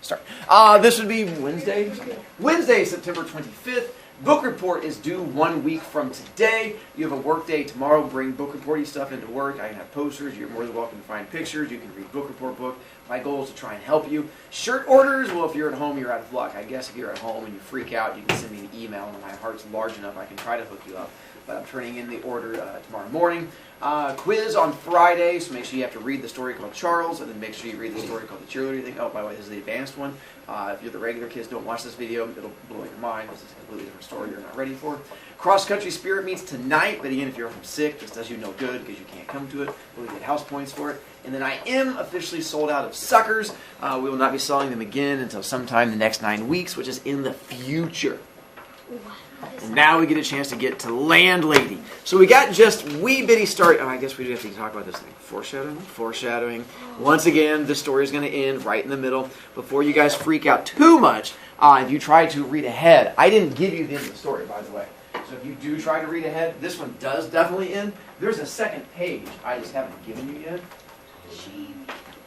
start. This would be Wednesday, September 25th. Book report is due 1 week from today. You have a work day tomorrow. Bring book reporting stuff into work. I can have posters. You're more than welcome to find pictures. You can read book report book. My goal is to try and help you. Shirt orders, well, if you're at home, you're out of luck. I guess if you're at home and you freak out, you can send me an email, and my heart's large enough, I can try to hook you up. But I'm turning in the order tomorrow morning. Quiz on Friday, so make sure you have to read the story called Charles, and then make sure you read the story called The Cheerleader Thing. Oh, by the way, this is the advanced one. If you're the regular kids, don't watch this video. It'll blow your mind. This is a completely different story you're not ready for. Cross Country Spirit meets tonight, but again, if you're home sick, this does you no good because you can't come to it. We'll get house points for it. And then I am officially sold out of suckers. We will not be selling them again until sometime the next 9 weeks, which is in the future. And now we get a chance to get to LandLady. So we got just wee bitty start. I guess we do have to talk about this thing. Foreshadowing. Once again, this story is going to end right in the middle. Before you guys freak out too much, if you try to read ahead, I didn't give you the end of the story, by the way. So if you do try to read ahead, this one does definitely end. There's a second page I just haven't given you yet.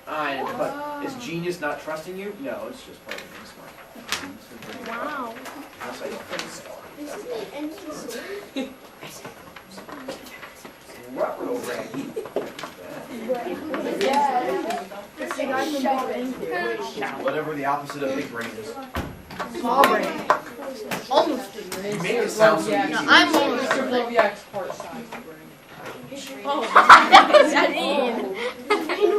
But is genius not trusting you? No, it's just part of being smart. Wow. This is the end of the story. Ruh-roh, Raggy. Whatever the opposite of big brain is. Small brain. Almost big brain. You make it sound so easy. I'm almost Mr. Brovicast part size brain. Oh, what does that mean?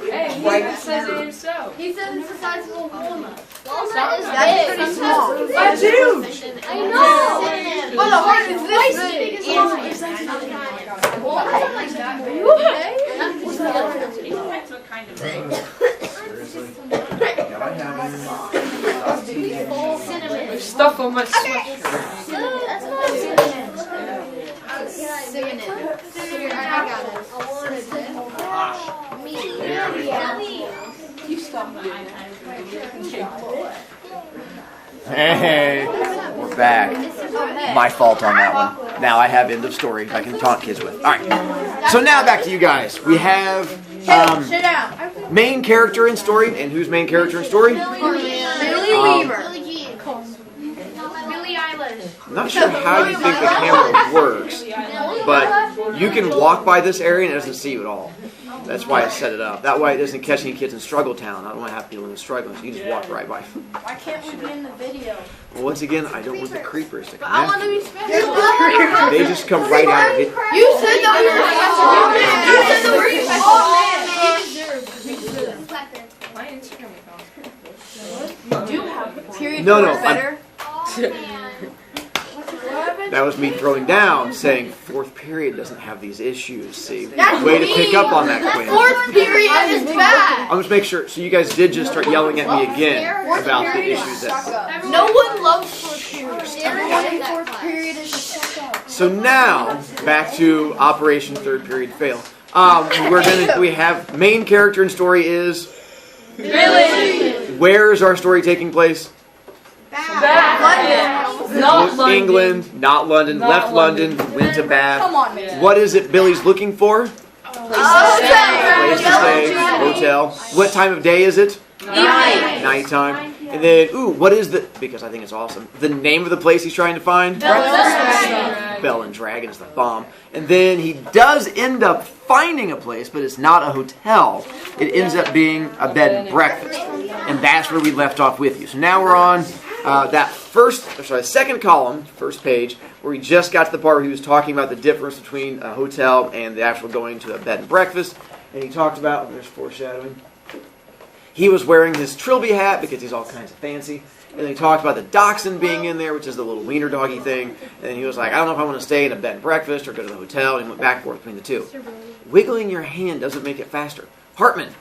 Hey, he says it himself. He said it's the size of a walnut. Walnut is pretty small. That's huge. I know. But the heart is this big. Are you okay? That's what kind of thing. Cinnamon. Stuff on my sweatshirt. That's not cinnamon. Cinnamon. Here, I got it. I wanted this. Me. You stop me. Hey, we're back. My fault on that one. Now I have end of story I can taunt kids with. All right. So now back to you guys. We have Sit down. main character in story, and who's main character in story? Billy Weaver. Billie Jean. Billie Eilish. I'm not sure how you think the camera works, but you can walk by this area and it doesn't see you at all. That's why I set it up. That way it doesn't catch any kids in struggle town. I don't want to have people in struggling, so you just walk right by. Why can't we be in the video? Well, once again, I don't want the creepers to come I want after to you. be special. They just come right out of it. You said that we were special. You said that we were special. My Instagram account. You do have period. No, better. That was me throwing down, saying fourth period doesn't have these issues. See, That's way to me. pick up on that, Quinn. Fourth period is bad. I'll just make sure. So you guys did just start yelling at me again about the issues that. No one loves fourth period. Everyone in fourth period is just shut up. So now back to Operation Third Period Fail. We have main character and story is Billy. Where is our story taking place? London. Not London. England, not London. Not Left London. London, went to Bath. Come on, man. What is it Billy's looking for? Place to stay, hotel. What time of day is it? Night. Nighttime. And then, what is because I think it's awesome, the name of the place he's trying to find? Bell and Dragon is the bomb. And then he does end up finding a place, but it's not a hotel. It ends up being a bed and breakfast. And that's where we left off with you. So now we're on that second column, first page, where we just got to the part where he was talking about the difference between a hotel and the actual going to a bed and breakfast. And he talked about, there's foreshadowing, he was wearing his Trilby hat because he's all kinds of fancy. And then he talked about the dachshund being in there, which is the little wiener doggy thing. And then he was like, I don't know if I want to stay in a bed and breakfast or go to the hotel. And he went back and forth between the two. Wiggling your hand doesn't make it faster. Hartman.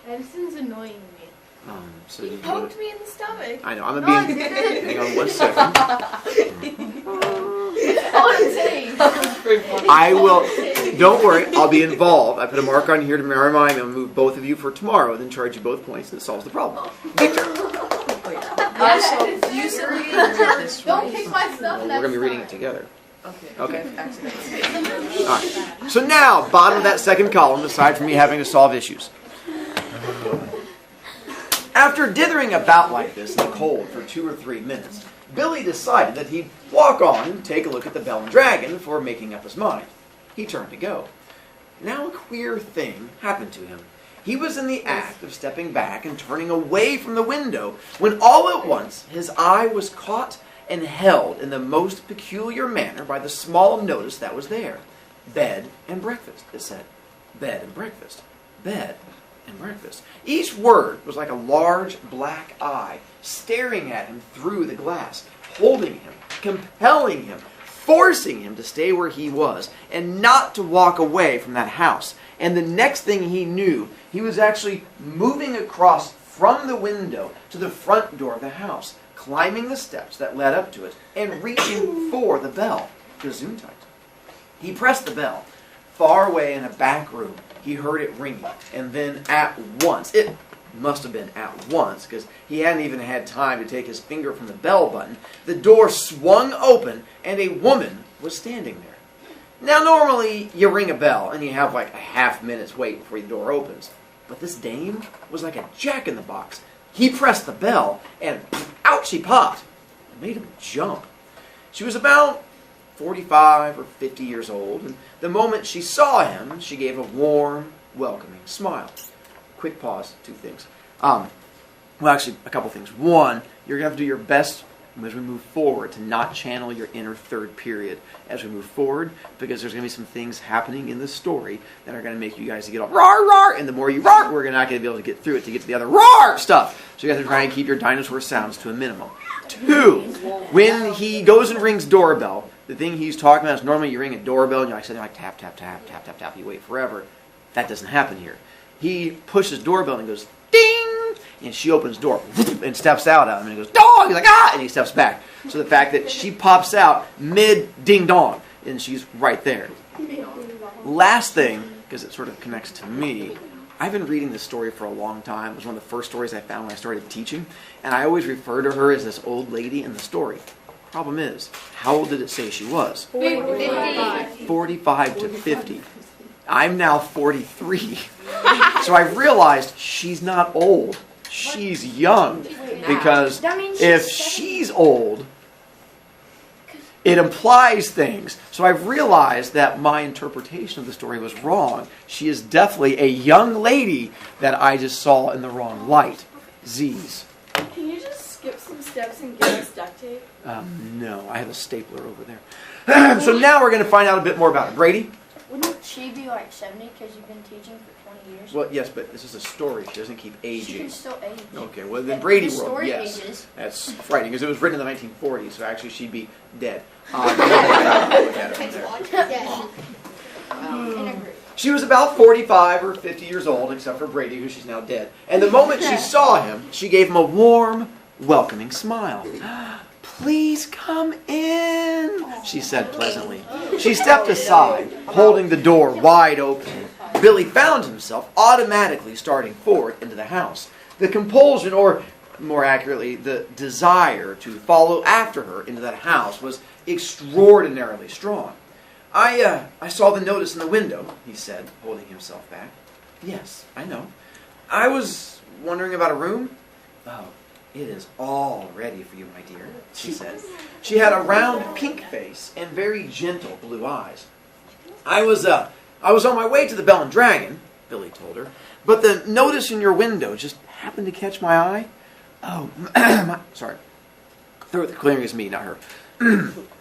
Edison's annoying me. So He poked me in the stomach. I know, I'm going to be hang on 1 second. I will, don't worry, I'll be involved. I put a mark on here to remind me. I'm going to move both of you for tomorrow, then charge you both points, and it solves the problem. Victor. You said we didn't read this. Don't kick my stuff. We're going to be reading it together. Okay. All right. So now, bottom of that second column, aside from me having to solve issues. After dithering about like this in the cold for 2 or 3 minutes, Billy decided that he'd walk on and take a look at the Bell and Dragon before making up his mind. He turned to go. Now a queer thing happened to him. He was in the act of stepping back and turning away from the window when all at once his eye was caught and held in the most peculiar manner by the small notice that was there. Bed and breakfast, it said. Bed and breakfast. Bed and breakfast. Each word was like a large black eye staring at him through the glass, holding him, compelling him, forcing him to stay where he was and not to walk away from that house. And the next thing he knew, he was actually moving across from the window to the front door of the house, climbing the steps that led up to it, and reaching for the bell. Gesundheit. He pressed the bell. Far away in a back room, he heard it ringing, and then at once, it must have been at once, because he hadn't even had time to take his finger from the bell button, the door swung open, and a woman was standing there. Now, normally, you ring a bell, and you have like a half-minute's wait before the door opens. But this dame was like a jack-in-the-box. He pressed the bell, and out she popped. It made him jump. She was about 45 or 50 years old, and the moment she saw him, she gave a warm, welcoming smile. Quick pause, 2 things. Well, actually, a couple things. One, you're going to have to do your best as we move forward to not channel your inner third period as we move forward, because there's going to be some things happening in the story that are going to make you guys get all roar, roar, and the more you roar, we're not going to be able to get through it to get to the other roar stuff. So you have to try and keep your dinosaur sounds to a minimum. 2, when he goes and rings doorbell, the thing he's talking about is normally you ring a doorbell and you're like sitting like tap, tap, tap, tap, tap, tap, you wait forever. That doesn't happen here. He pushes doorbell and goes ding, and she opens the door and steps out at him and he goes dong, he's like ah, and he steps back. So the fact that she pops out mid ding dong and she's right there. Last thing, because it sort of connects to me, I've been reading this story for a long time. It was one of the first stories I found when I started teaching, and I always refer to her as this old lady in the story. Problem is, how old did it say she was? 45 to 50. I'm now 43. So I've realized she's not old. She's young. Because if she's old, it implies things. So I've realized that my interpretation of the story was wrong. She is definitely a young lady that I just saw in the wrong light. Z's. Can you just skip some steps and give us duct tape? No, I have a stapler over there. So now we're going to find out a bit more about it. Brady? Wouldn't she be like 70 because you've been teaching for 20 years? Well, yes, but this is a story. She doesn't keep She aging. can still age. Okay, well, then Brady The world, story yes. ages. That's frightening, because it was written in the 1940s, so actually she'd be dead. Look at it from there. In a group. She was about 45 or 50 years old, except for Brady, who she's now dead. And the moment she saw him, she gave him a warm, welcoming smile. "Please come in," she said pleasantly. She stepped aside, holding the door wide open. Billy found himself automatically starting forward into the house. The compulsion, or more accurately, the desire to follow after her into that house was extraordinarily strong. I saw the notice in the window," he said, holding himself back. "Yes, I know. I was wondering about a room." "Oh, it is all ready for you, my dear," she said. She had a round pink face and very gentle blue eyes. I was on my way to the Bell and Dragon," Billy told her, "but the notice in your window just happened to catch my eye." "Oh, sorry. Throat clearing is me, not her."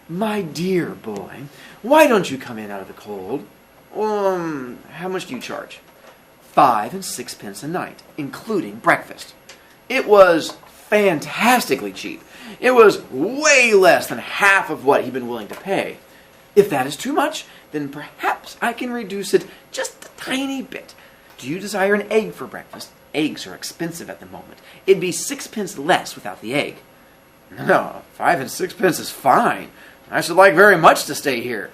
"My dear boy, why don't you come in out of the cold? How much do you charge?" 5 and 6 pence a night, including breakfast. It was fantastically cheap. It was way less than half of what he'd been willing to pay. "If that is too much, then perhaps I can reduce it just a tiny bit. Do you desire an egg for breakfast? Eggs are expensive at the moment. It'd be 6 pence less without the egg." "No, 5 and 6 pence is fine. I should like very much to stay here."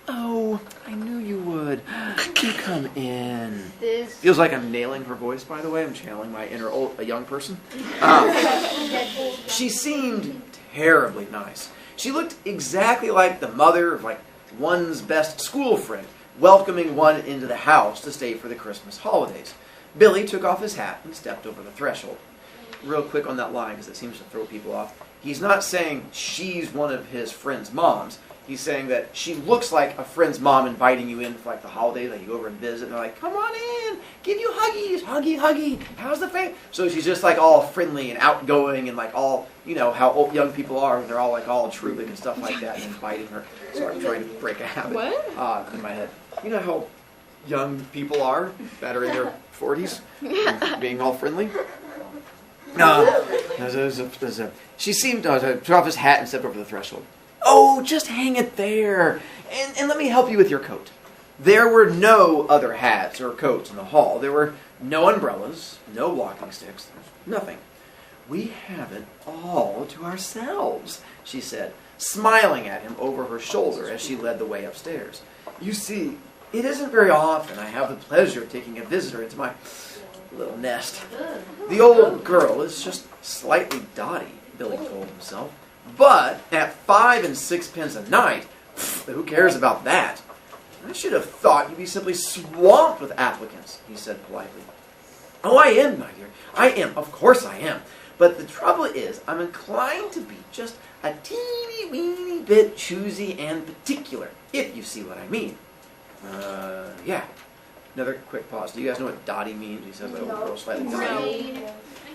"Oh, I knew you would. Do come in." Feels like I'm nailing her voice, by the way. I'm channeling my inner a young person. She seemed terribly nice. She looked exactly like the mother of like one's best school friend, welcoming one into the house to stay for the Christmas holidays. Billy took off his hat and stepped over the threshold. real quick on that line because it seems to throw people off. He's not saying she's one of his friend's moms. He's saying that she looks like a friend's mom inviting you in for like the holidays, like you go over and visit, and they're like, come on in, give you huggies, huggy, how's the family? So she's just like all friendly and outgoing and like all, you know, how old young people are, they're all like all trubik and stuff like that and inviting her. So I'm trying to break a habit in my head. You know how young people are that are in their 40s, being all friendly? She seemed to throw off his hat and stepped over the threshold. Oh, just hang it there, and let me help you with your coat. There were no other hats or coats in the hall. There were no umbrellas, no walking sticks, nothing. We have it all to ourselves, she said, smiling at him over her shoulder as she led the way upstairs. You see, it isn't very often I have the pleasure of taking a visitor into my little nest. The old girl is just slightly dotty, Billy told himself. But at 5 and 6 pence a night, who cares about that? I should have thought you'd be simply swamped with applicants, he said politely. Oh, I am, my dear. I am. Of course I am. But the trouble is, I'm inclined to be just a teeny weeny bit choosy and particular, if you see what I mean. Yeah. Another quick pause. Do you guys know what dotty means? He says that old girl slightly dotty.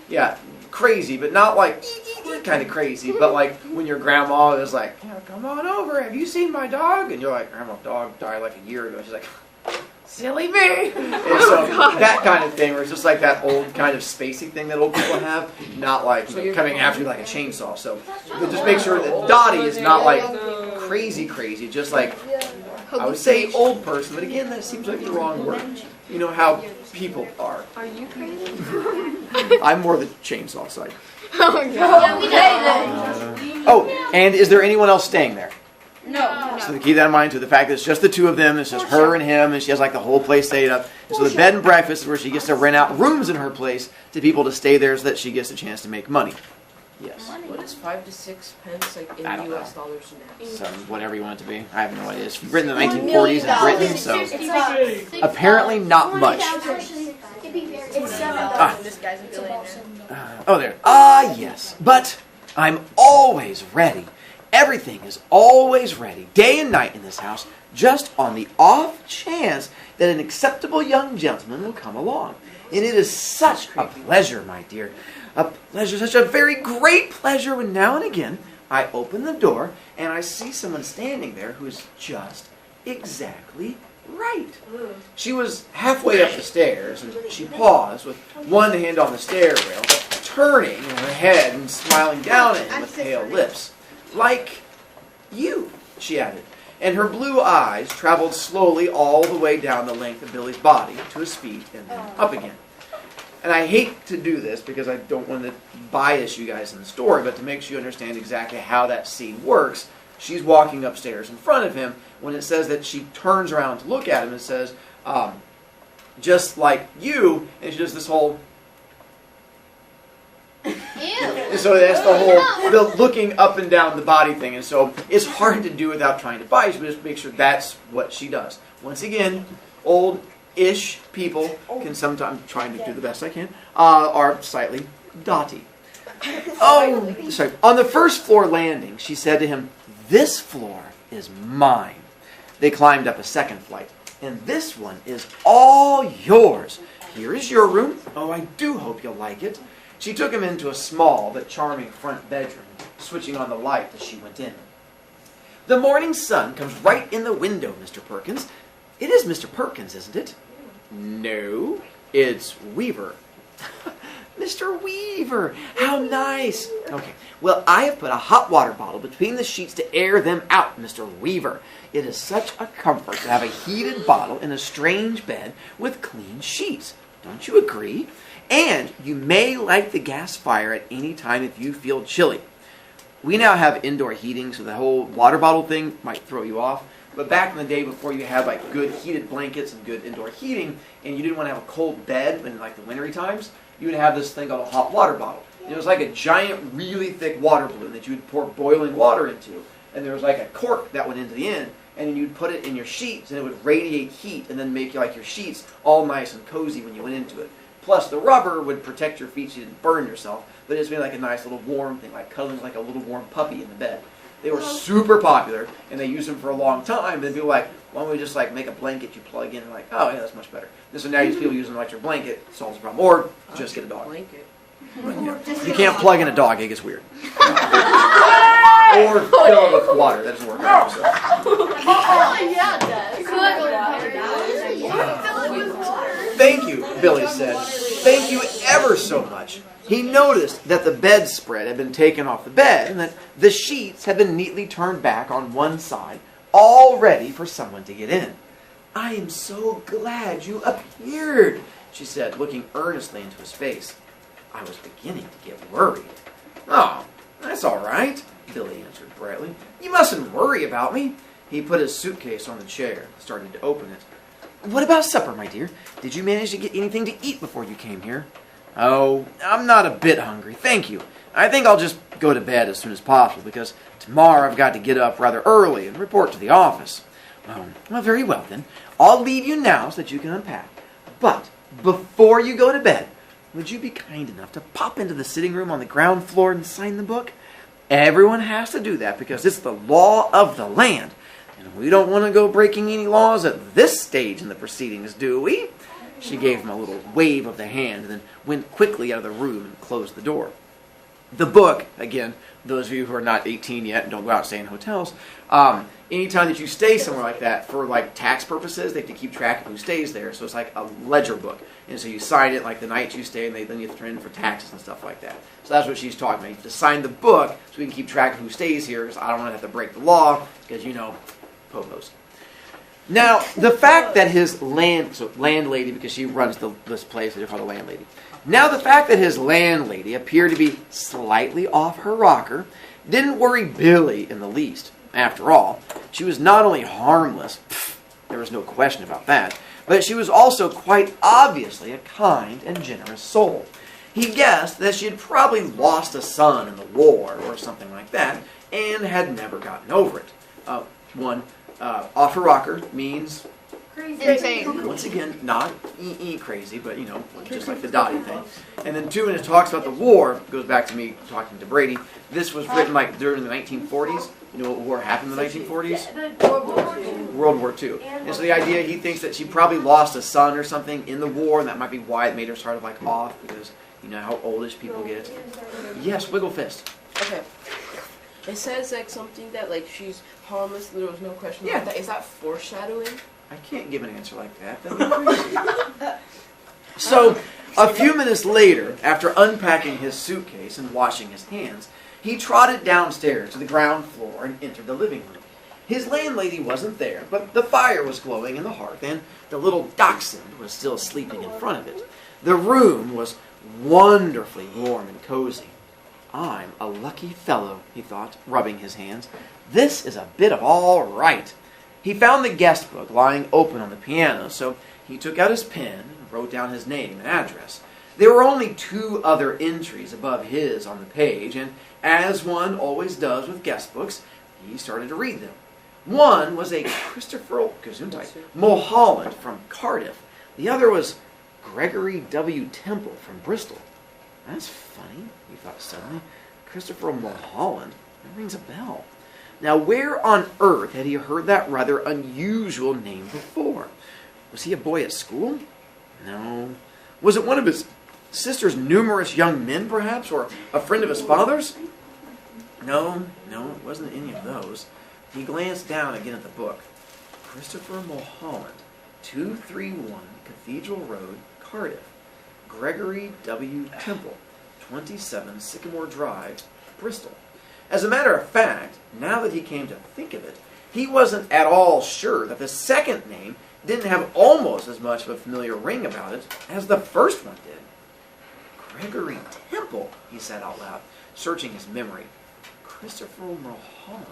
Yeah, crazy, but not like kind of crazy, but like when your grandma is like, yeah, come on over, have you seen my dog? And you're like, grandma's dog died like a year ago. She's like, silly me. And so that kind of thing, where it's just like that old kind of spacey thing that old people have, not like coming after you like a chainsaw. So just make sure that dotty is not like crazy, just like, I would say old person, but again, that seems like the wrong word. You know how people are. Are you crazy? I'm more the chainsaw side. Oh, God. Yeah, we know. Oh, and is there anyone else staying there? No. So keep that in mind too. The fact that it's just the two of them, it's just her and him, and she has like the whole place stayed up. And so the bed and breakfast is where she gets to rent out rooms in her place to people to stay there so that she gets a chance to make money. Yes. What is 5 to 6 pence like in I don't US dollars now? So whatever you want it to be. I have no idea. It's written in the 1940s in Britain, so apparently not much. This guy's a billionaire. Oh, there. Yes. But I'm always ready. Everything is always ready, day and night in this house, just on the off chance that an acceptable young gentleman will come along. And it is such a pleasure, my dear. A pleasure, such a very great pleasure when now and again I open the door and I see someone standing there who is just exactly right. She was halfway up the stairs and she paused with one hand on the stair rail, turning her head and smiling down at him with pale lips. Like you, she added. And her blue eyes traveled slowly all the way down the length of Billy's body to his feet and then up again. And I hate to do this because I don't want to bias you guys in the story, but to make sure you understand exactly how that scene works, she's walking upstairs in front of him. When it says that she turns around to look at him, it says, just like you, and she does this whole... And so that's the whole the looking up and down the body thing. And so it's hard to do without trying to bias, but just make sure that's what she does. Once again, old-ish people can sometimes, trying to do the best I can, are slightly dotty. Oh, sorry. On the first floor landing, she said to him, "This floor is mine." They climbed up a second flight. "And this one is all yours. Here is your room. Oh, I do hope you'll like it." She took him into a small but charming front bedroom, switching on the light as she went in. "The morning sun comes right in the window, Mr. Perkins. It is Mr. Perkins, isn't it?" "No, it's Weaver." "Mr. Weaver, how nice." "Okay, well, I have put a hot water bottle between the sheets to air them out, Mr. Weaver. It is such a comfort to have a heated bottle in a strange bed with clean sheets. Don't you agree? And you may light the gas fire at any time if you feel chilly. We now have indoor heating, so the whole water bottle thing might throw you off. But back in the day, before you had like good heated blankets and good indoor heating, and you didn't want to have a cold bed in like the wintry times, you would have this thing called a hot water bottle. And it was like a giant, really thick water balloon that you would pour boiling water into. And there was like a cork that went into the end, and then you'd put it in your sheets, and it would radiate heat and then make like your sheets all nice and cozy when you went into it. Plus, the rubber would protect your feet so you didn't burn yourself, but it's made like a nice little warm thing, like cuddling like a little warm puppy in the bed. They were super popular, and they used them for a long time. And people were like, why don't we just like make a blanket you plug in? And like, oh yeah, that's much better. And so now these people use an electric blanket, solves the problem. Or just get a dog. Blanket. But, you can't plug in a dog; it gets weird. Or fill it with water. That doesn't work out. So. Yeah, it does. Fill it with water. Thank you, Billy said. Thank you ever so much. He noticed that the bedspread had been taken off the bed and that the sheets had been neatly turned back on one side, all ready for someone to get in. I am so glad you appeared, she said, looking earnestly into his face. I was beginning to get worried. Oh, that's all right, Billy answered brightly. You mustn't worry about me. He put his suitcase on the chair and started to open it. What about supper, my dear? Did you manage to get anything to eat before you came here? Oh, I'm not a bit hungry, thank you. I think I'll just go to bed as soon as possible, because tomorrow I've got to get up rather early and report to the office. Well, very well then. I'll leave you now so that you can unpack. But before you go to bed, would you be kind enough to pop into the sitting room on the ground floor and sign the book? Everyone has to do that because it's the law of the land. And we don't want to go breaking any laws at this stage in the proceedings, do we? She gave him a little wave of the hand and then went quickly out of the room and closed the door. The book, again, those of you who are not 18 yet and don't go out and stay in hotels, anytime that you stay somewhere like that for like tax purposes, they have to keep track of who stays there. So it's like a ledger book. And so you sign it like the night you stay, and then you have to turn it in for taxes and stuff like that. So that's what she's talking about. You have to sign the book so we can keep track of who stays here, because I don't want to have to break the law, because, you know, popos. Now, the fact that his landlady, because she runs this place, they call her the landlady. Now, the fact that his landlady appeared to be slightly off her rocker didn't worry Billy in the least. After all, she was not only harmless, there was no question about that, but she was also quite obviously a kind and generous soul. He guessed that she had probably lost a son in the war or something like that, and had never gotten over it. Off her rocker means, Insane. once again, not crazy, but, you know, just like the Dottie thing. And then two, when it talks about the war, goes back to me talking to Brady, this was written like during the 1940s. You know what war happened in the 1940s? World War II. And so the idea, he thinks that she probably lost a son or something in the war, and that might be why it made her sort of like off, because you know how oldish people get. Yes, wiggle fist. Okay. It says like something that like she's harmless, there was no question about that. Is that foreshadowing? I can't give an answer like that. That'd be crazy. So, a few minutes later, after unpacking his suitcase and washing his hands, he trotted downstairs to the ground floor and entered the living room. His landlady wasn't there, but the fire was glowing in the hearth, and the little dachshund was still sleeping in front of it. The room was wonderfully warm and cozy. I'm a lucky fellow, he thought, rubbing his hands. This is a bit of all right. He found the guest book lying open on the piano, so he took out his pen and wrote down his name and address. There were only 2 other entries above his on the page, and as one always does with guest books, he started to read them. One was a Christopher Mulholland from Cardiff. The other was Gregory W. Temple from Bristol. That's funny, he thought suddenly. Christopher Mulholland. That rings a bell. Now, where on earth had he heard that rather unusual name before? Was he a boy at school? No. Was it one of his sister's numerous young men, perhaps? Or a friend of his father's? No, it wasn't any of those. He glanced down again at the book. Christopher Mulholland, 231 Cathedral Road, Cardiff. Gregory W. Temple, 27 Sycamore Drive, Bristol. As a matter of fact, now that he came to think of it, he wasn't at all sure that the second name didn't have almost as much of a familiar ring about it as the first one did. Gregory Temple, he said out loud, searching his memory. Christopher Mulholland.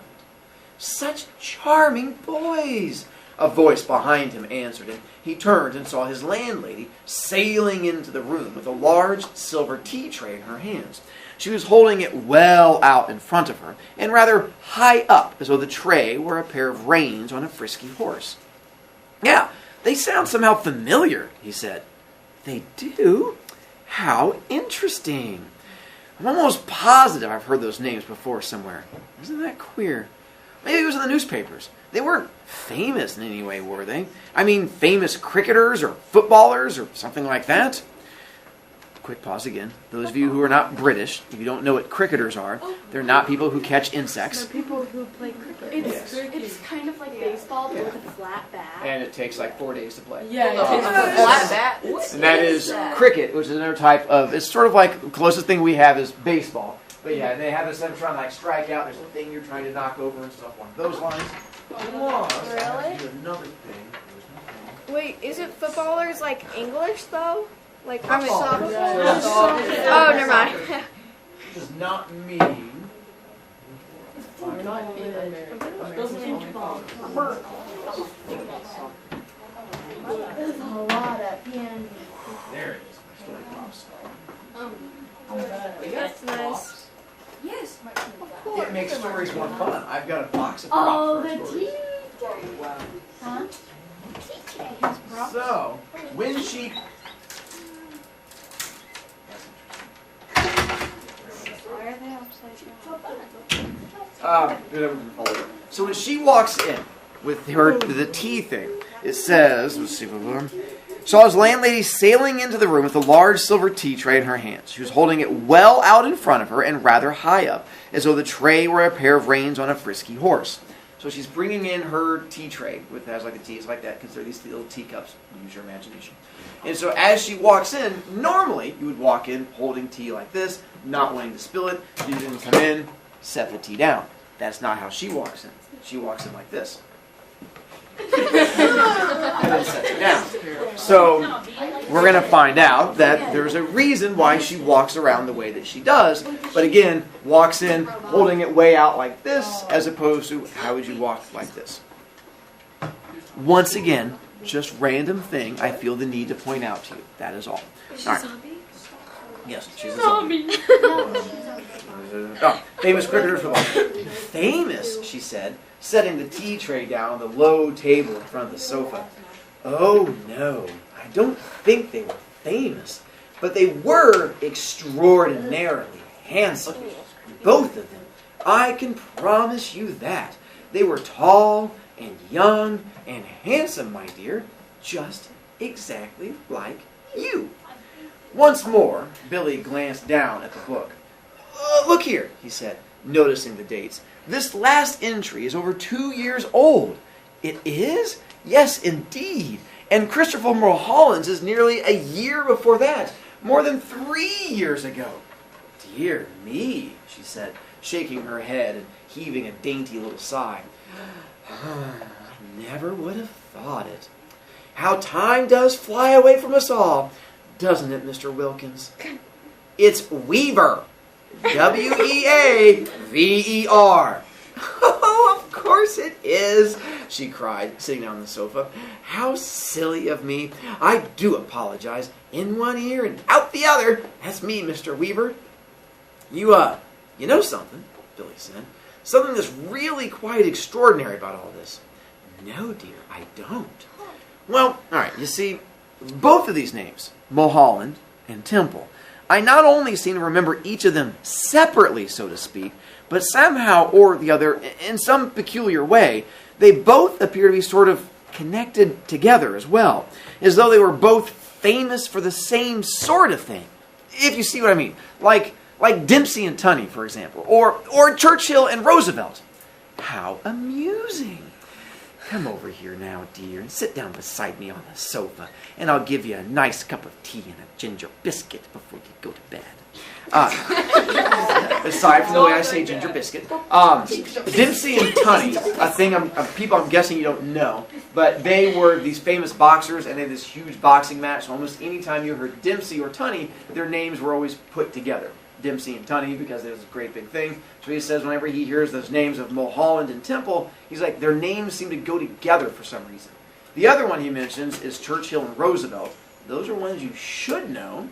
Such charming boys! A voice behind him answered, and he turned and saw his landlady sailing into the room with a large silver tea tray in her hands. She was holding it well out in front of her, and rather high up, as though the tray were a pair of reins on a frisky horse. Yeah, they sound somehow familiar, he said. They do? How interesting. I'm almost positive I've heard those names before somewhere. Isn't that queer? Maybe it was in the newspapers. They weren't famous in any way, were they? I mean, famous cricketers or footballers or something like that. Quick pause again. Those of you who are not British, if you don't know what cricketers are, they're not people who catch insects. They're people who play cricket. It's kind of like baseball, but with a flat bat. And it takes like 4 days to play. Yeah, flat bat. And that is cricket, which is another type of, it's sort of like the closest thing we have is baseball. But yeah, they have this, I'm trying to like strike out, there's a thing you're trying to knock over and stuff along those lines. Really? Another thing. Wait, isn't footballers like English though? Like I'm in softball. So, Oh, never mind. does not mean. We're not in America. There's a lot of candy. There it is. My story pops. That's nice. Yes. It makes stories more fun. I've got a box of Oh, props the for stories. tea. Huh? So, when she. Why are they upside So when she walks in with the tea thing, it says, let's see, saw his landlady sailing into the room with a large silver tea tray in her hands. She was holding it well out in front of her and rather high up, as though the tray were a pair of reins on a frisky horse. So she's bringing in her tea tray, with has like the tea, it's like that, because they're these little teacups. Use your imagination. And so as she walks in, normally you would walk in holding tea like this, not wanting to spill it. You didn't come in, set the tea down. That's not how she walks in. She walks in like this. And then sets it down. So we're going to find out that there's a reason why she walks around the way that she does. But again, walks in holding it way out like this, as opposed to how would you walk like this. Once again, just random thing I feel the need to point out to you. That is all. All right. Yes, she's a zombie. Oh, famous cricketers for life. Famous, she said, setting the tea tray down on the low table in front of the sofa. Oh no, I don't think they were famous, but they were extraordinarily handsome. Both of them. I can promise you that. They were tall and young and handsome, my dear, just exactly like you. Once more, Billy glanced down at the book. Look here, he said, noticing the dates. This last entry is over 2 years old. It is? Yes, indeed. And Christopher Mulholland's is nearly a year before that. More than 3 years ago. Dear me, she said, shaking her head and heaving a dainty little sigh. Never would have thought it. How time does fly away from us all, doesn't it, Mr. Wilkins? It's Weaver. Weaver. Oh, of course it is, she cried, sitting down on the sofa. How silly of me. I do apologize. In one ear and out the other. That's me, Mr. Weaver. You know something, Billy said. Something that's really quite extraordinary about all this. No, dear, I don't. Well, all right, you see, both of these names, Mulholland and Temple, I not only seem to remember each of them separately, so to speak, but somehow or the other, in some peculiar way, they both appear to be sort of connected together as well, as though they were both famous for the same sort of thing, if you see what I mean. Like Dempsey and Tunney, for example, or Churchill and Roosevelt. How amusing. Come over here now, dear, and sit down beside me on the sofa, and I'll give you a nice cup of tea and a ginger biscuit before you go to bed. Aside from the way I say ginger biscuit, Dempsey and Tunney, a thing, people I'm guessing you don't know, but they were these famous boxers, and they had this huge boxing match. So almost any time you heard Dempsey or Tunney, their names were always put together. Dempsey and Tunney, because it was a great big thing. So he says whenever he hears those names of Mulholland and Temple, he's like, their names seem to go together for some reason. The other one he mentions is Churchill and Roosevelt. Those are ones you should know.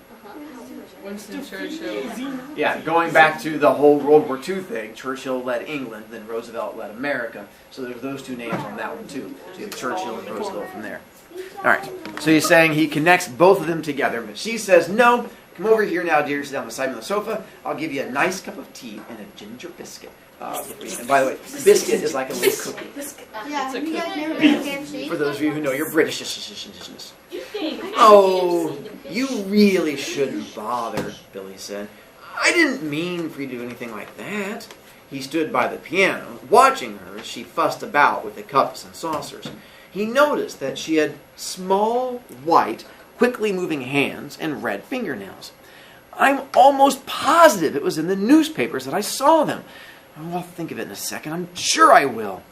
Winston Churchill. Yeah, going back to the whole World War II thing, Churchill led England, then Roosevelt led America. So there's those two names on that one too. So you have Churchill and Roosevelt from there. All right. So he's saying he connects both of them together, but she says, no, come over here now, dear. Sit down beside me on the sofa. I'll give you a nice cup of tea and a ginger biscuit. And by the way, biscuit is like a little cookie. Yeah, you guys never been to KFC? For those of you who know your Britishness. Oh, you really shouldn't bother, Billy said. I didn't mean for you to do anything like that. He stood by the piano, watching her as she fussed about with the cups and saucers. He noticed that she had small, white, quickly moving hands and red fingernails. I'm almost positive it was in the newspapers that I saw them. Oh, I'll think of it in a second. I'm sure I will.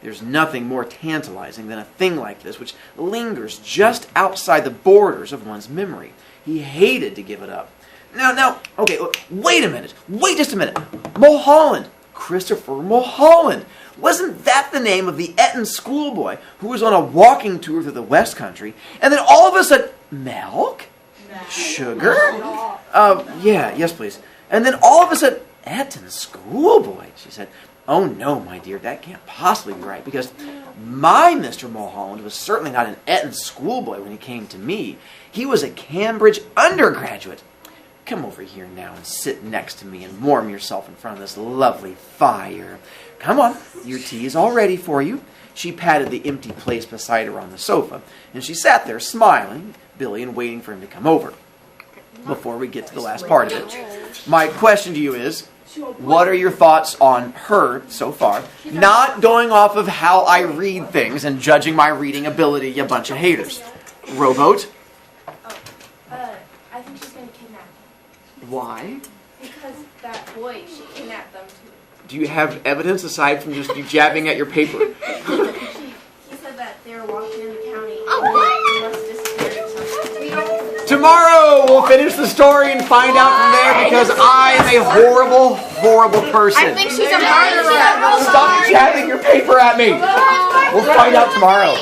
There's nothing more tantalizing than a thing like this, which lingers just outside the borders of one's memory. He hated to give it up. Now, okay, wait a minute. Wait just a minute. Mulholland. Christopher Mulholland. Wasn't that the name of the Eton schoolboy who was on a walking tour through the West Country, and then all of a sudden, milk? Sugar? Yes, please. And then all of a sudden, Eton schoolboy, she said. Oh, no, my dear, that can't possibly be right, because my Mr. Mulholland was certainly not an Eton schoolboy when he came to me. He was a Cambridge undergraduate. Come over here now and sit next to me and warm yourself in front of this lovely fire. Come on, your tea is all ready for you. She patted the empty place beside her on the sofa, and she sat there smiling, Billy, and waiting for him to come over. Before we get to the last part of it, my question to you is, what are your thoughts on her so far? Not going off of how I read things and judging my reading ability, you bunch of haters. Rowboat? I think she's going to kidnap them. Why? Because that boy, she kidnapped them too. Do you have evidence aside from just you jabbing at your paper? He said that they were walking in the county and they must have disappeared or something. Tomorrow we'll finish the story and find out from there, because I am a horrible, horrible person. I think she's a murderer. Stop jabbing your paper at me. We'll find out tomorrow.